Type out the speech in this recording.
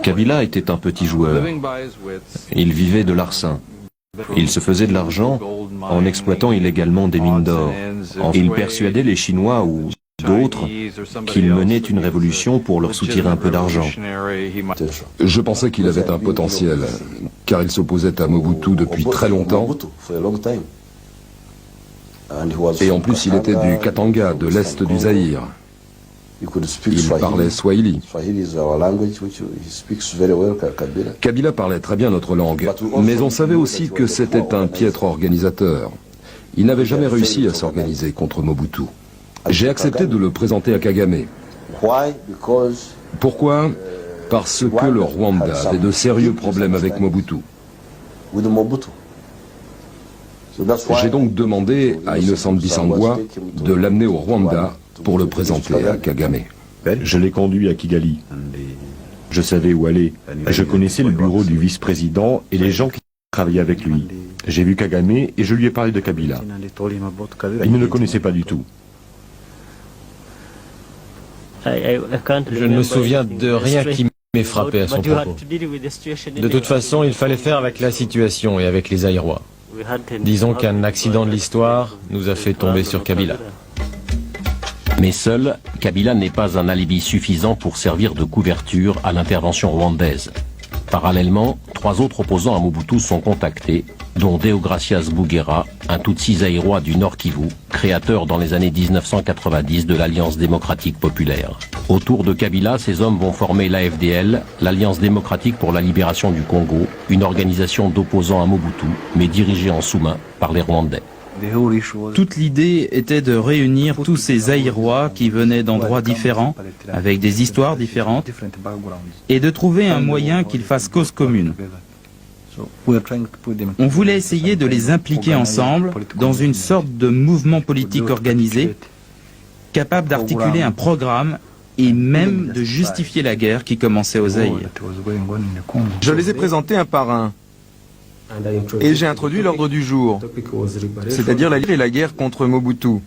Kabila était un petit joueur. Il vivait de larcin. Il se faisait de l'argent en exploitant illégalement des mines d'or. Il persuadait les Chinois ou d'autres qu'il menait une révolution pour leur soutirer un peu d'argent. Je pensais qu'il avait un potentiel, car il s'opposait à Mobutu depuis très longtemps. Et en plus, il était du Katanga, de l'est du Zaïre. Il parlait Swahili. Kabila parlait très bien notre langue, mais on savait aussi que c'était un piètre organisateur. Il n'avait jamais réussi à s'organiser contre Mobutu. J'ai accepté de le présenter à Kagame. Pourquoi? Parce que le Rwanda avait de sérieux problèmes avec Mobutu. J'ai donc demandé à Innocent Bissangwa de l'amener au Rwanda pour le présenter à Kagame. Je l'ai conduit à Kigali. Je savais où aller. Je connaissais le bureau du vice-président et les gens qui travaillaient avec lui. J'ai vu Kagame et je lui ai parlé de Kabila. Il ne le connaissait pas du tout. Je ne me souviens de rien qui m'ait frappé à son propos. De toute façon, il fallait faire avec la situation et avec les Zaïrois. Disons qu'un accident de l'histoire nous a fait tomber sur Kabila. Mais seul, Kabila n'est pas un alibi suffisant pour servir de couverture à l'intervention rwandaise. Parallèlement, 3 autres opposants à Mobutu sont contactés, dont Deogracias Bugera, un Tutsi zaïrois du Nord Kivu, créateur dans les années 1990 de l'Alliance démocratique populaire. Autour de Kabila, ces hommes vont former l'AFDL, l'Alliance démocratique pour la libération du Congo, une organisation d'opposants à Mobutu, mais dirigée en sous-main par les Rwandais. Toute l'idée était de réunir tous ces Zaïrois qui venaient d'endroits différents, avec des histoires différentes, et de trouver un moyen qu'ils fassent cause commune. On voulait essayer de les impliquer ensemble dans une sorte de mouvement politique organisé, capable d'articuler un programme et même de justifier la guerre qui commençait au Zaïre. Je les ai présentés un par un. Et j'ai introduit l'ordre du jour, c'est-à-dire la guerre contre Mobutu.